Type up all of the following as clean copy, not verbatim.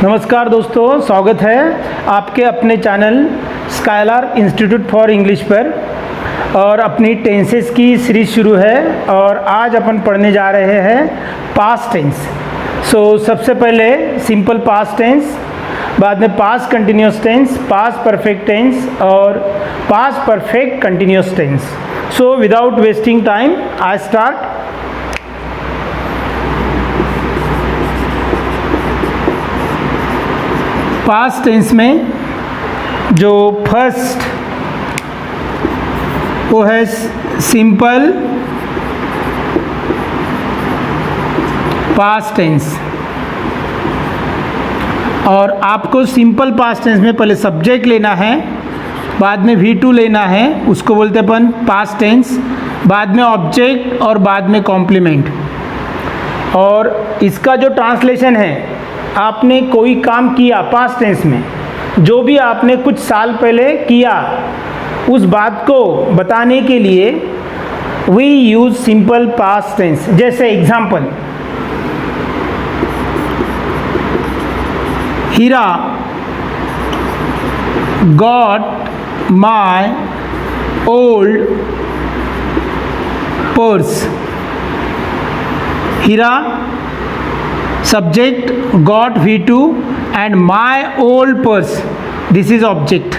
नमस्कार दोस्तों, स्वागत है आपके अपने channel Skylar institute for English पर। और अपनी टेंसेस की सीरीज शुरू है और आज अपन पढ़ने जा रहे हैं पास्ट टेंस। सबसे पहले सिंपल पास्ट टेंस, बाद में past continuous tense, past perfect tense और past perfect continuous tense. Without wasting time I start. Past tense में जो फर्स्ट वो है सिंपल पास्ट टेंस। और आपको सिंपल पास्ट टेंस में पहले सब्जेक्ट लेना है, बाद में V2 लेना है, उसको बोलते हैं अपन पास्ट टेंस, बाद में ऑब्जेक्ट और बाद में कॉम्प्लीमेंट। और इसका जो ट्रांसलेशन है, आपने कोई काम किया पास्ट टेंस में, जो भी आपने कुछ साल पहले किया उस बात को बताने के लिए we use simple past tense. जैसे example, Heera got my old purse. Heera subject got V2 and my old purse, this is object।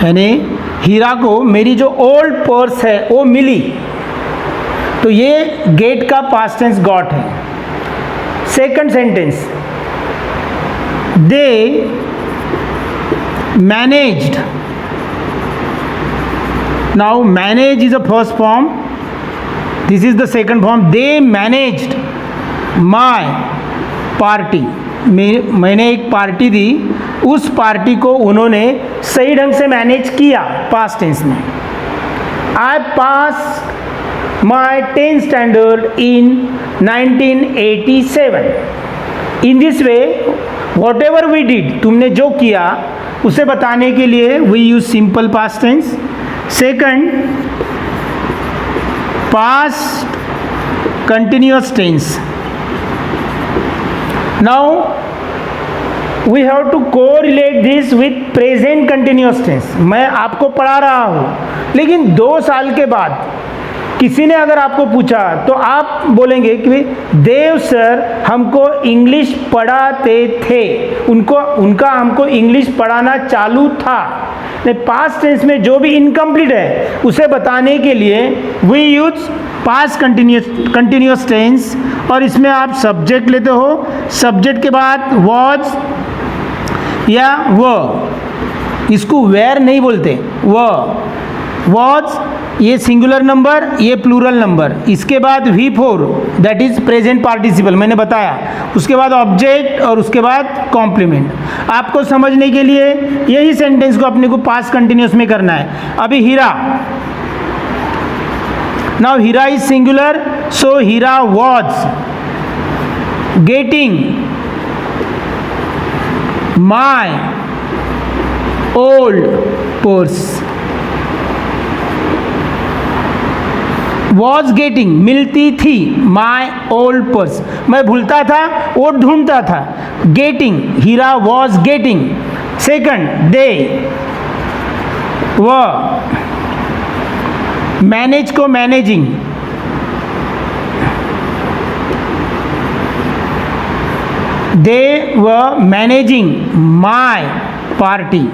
यानी हीरा को मेरी जो ओल्ड पर्स है वो मिली, तो ये गेट का पास्ट टेंस गॉट है। Second sentence, they managed. Now manage is a first form, this is the second form. They managed my party. मैंने एक पार्टी दी, उस पार्टी को उन्होंने सही ढंग से मैनेज किया पास्ट टेंस में। I pass my 10th standard in 1987। In this way whatever we did, तुमने जो किया उसे बताने के लिए we use simple past tense. Second, past continuous tense. Now we have to correlate this with present continuous tense। मैं आपको पढ़ा रहा हूँ, लेकिन 2 साल के बाद किसी ने अगर आपको पूछा तो आप बोलेंगे कि देव सर हमको इंग्लिश पढ़ाते थे, उनका हमको इंग्लिश पढ़ाना चालू था। पास्ट टेंस में जो भी इनकम्प्लीट है उसे बताने के लिए we use past continuous tense. और इसमें आप सब्जेक्ट लेते हो, सब्जेक्ट के बाद वॉज या व, इसको वेयर नहीं बोलते, वॉज ये सिंगुलर नंबर, ये प्लूरल नंबर, इसके बाद V4 that is present participle, मैंने बताया, उसके बाद ऑब्जेक्ट और उसके बाद कॉम्प्लीमेंट। आपको समझने के लिए यही सेंटेंस को अपने को पास्ट कंटिन्यूअस में करना है। अभी Heera, now Heera is singular, so Heera was getting my old purse. Was getting मिलती थी, माई ओल्ड पर्स मैं भूलता था, वो ढूंढता था। Getting, Heera was getting. Second, they व मैनेज को मैनेजिंग, दे व मैनेजिंग माई पार्टी।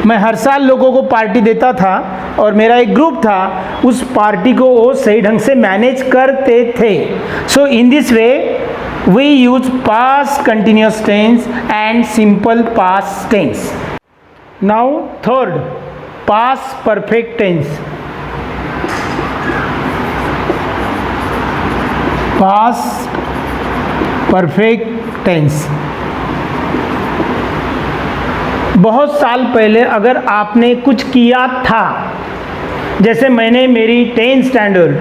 मैं हर साल लोगों को पार्टी देता था और मेरा एक ग्रुप था, उस पार्टी को वो सही ढंग से मैनेज करते थे। So in this way we use past continuous tense and simple past tense. Now third, past perfect tense. Past perfect tense, बहुत साल पहले अगर आपने कुछ किया था, जैसे मैंने मेरी 10th स्टैंडर्ड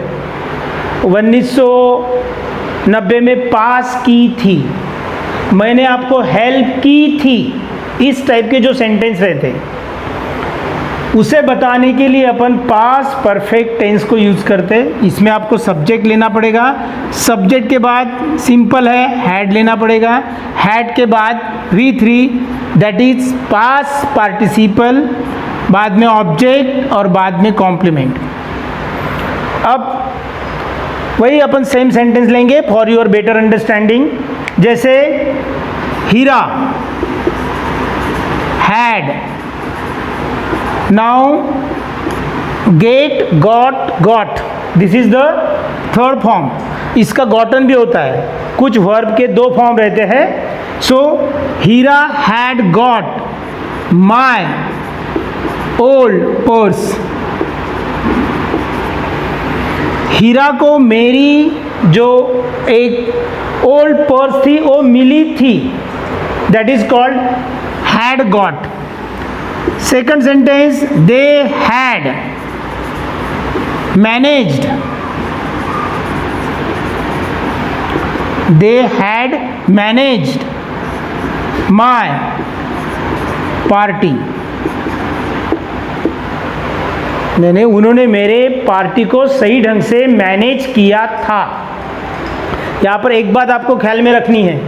1990 में पास की थी, मैंने आपको हेल्प की थी, इस टाइप के जो सेंटेंस रहते उसे बताने के लिए अपन पास्ट परफेक्ट टेंस को यूज़ करते हैं। इसमें आपको सब्जेक्ट लेना पड़ेगा, सब्जेक्ट के बाद सिंपल है हैड लेना पड़ेगा, हैड के बाद V3 that is past participle, बाद में ऑब्जेक्ट और बाद में कॉम्प्लीमेंट। अब वही अपन सेम सेंटेंस लेंगे फॉर योर बेटर अंडरस्टैंडिंग। जैसे Heera had, now get got got, this is the third form. इसका गॉटन भी होता है, कुछ वर्ब के दो फॉर्म रहते हैं। So Heera had got my old purse, Heera को मेरी जो एक ओल्ड पर्स थी वो मिली थी, that is called had got. Second sentence they had managed, they had managed my party, उन्होंने मेरे पार्टी को सही ढंग से मैनेज किया था। यहाँ पर एक बात आपको ख्याल में रखनी है,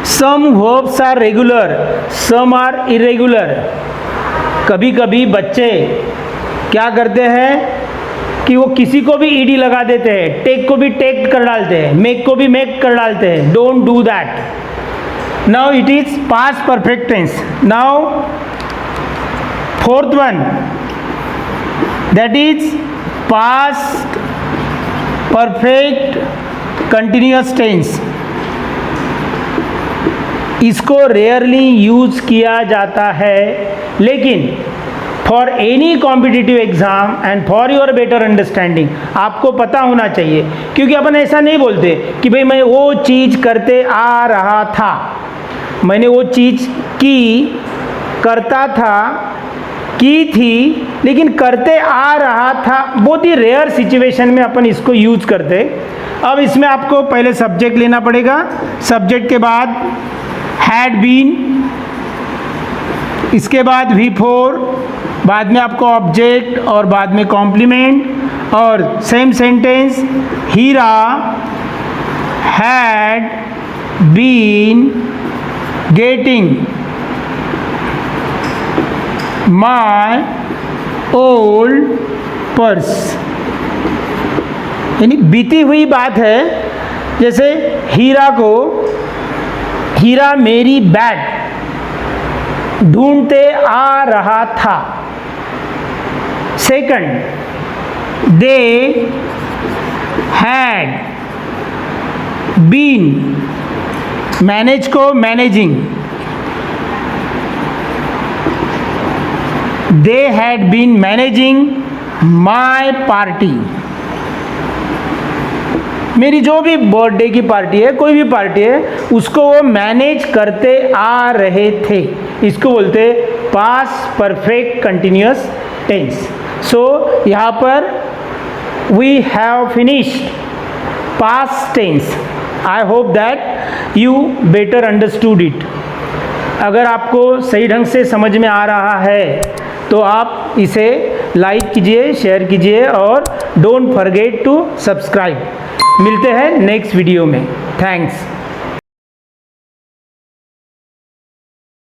some verbs are regular, some are irregular. कभी कभी बच्चे क्या करते हैं कि वो किसी को भी ईडी लगा देते हैं, टेक को भी टेक कर डालते हैं, मेक को भी मेक कर डालते हैं। Don't do that. Now it is past perfect tense. Now fourth one that is past perfect continuous tense। इसको रेयरली यूज किया जाता है, लेकिन for any competitive exam and for your better understanding आपको पता होना चाहिए। क्योंकि अपन ऐसा नहीं बोलते कि भाई मैं वो चीज़ करते आ रहा था, मैंने वो चीज़ की, करता था, की थी, लेकिन करते आ रहा था। बहुत ही रेयर सिचुएशन में अपन इसको यूज करते। अब इसमें आपको पहले सब्जेक्ट लेना पड़ेगा, सब्जेक्ट के बाद हैड बीन, इसके बाद V4, बाद में आपको ऑब्जेक्ट और बाद में कॉम्प्लीमेंट। और same sentence Heera had been getting my old purse, यानी बीती हुई बात है। जैसे हीरा मेरी बैग ढूंढते आ रहा था। Second they had been, manage को managing, they had been managing my party. मेरी जो भी बर्थडे की पार्टी है, कोई भी पार्टी है, उसको वो मैनेज करते आ रहे थे। इसको बोलते past perfect continuous tense. So यहाँ पर we have finished past tense. I hope that you better understood it. अगर आपको सही ढंग से समझ में आ रहा है तो आप इसे लाइक कीजिए, शेयर कीजिए और डोंट फॉरगेट टू सब्सक्राइब। मिलते हैं नेक्स्ट वीडियो में। थैंक्स।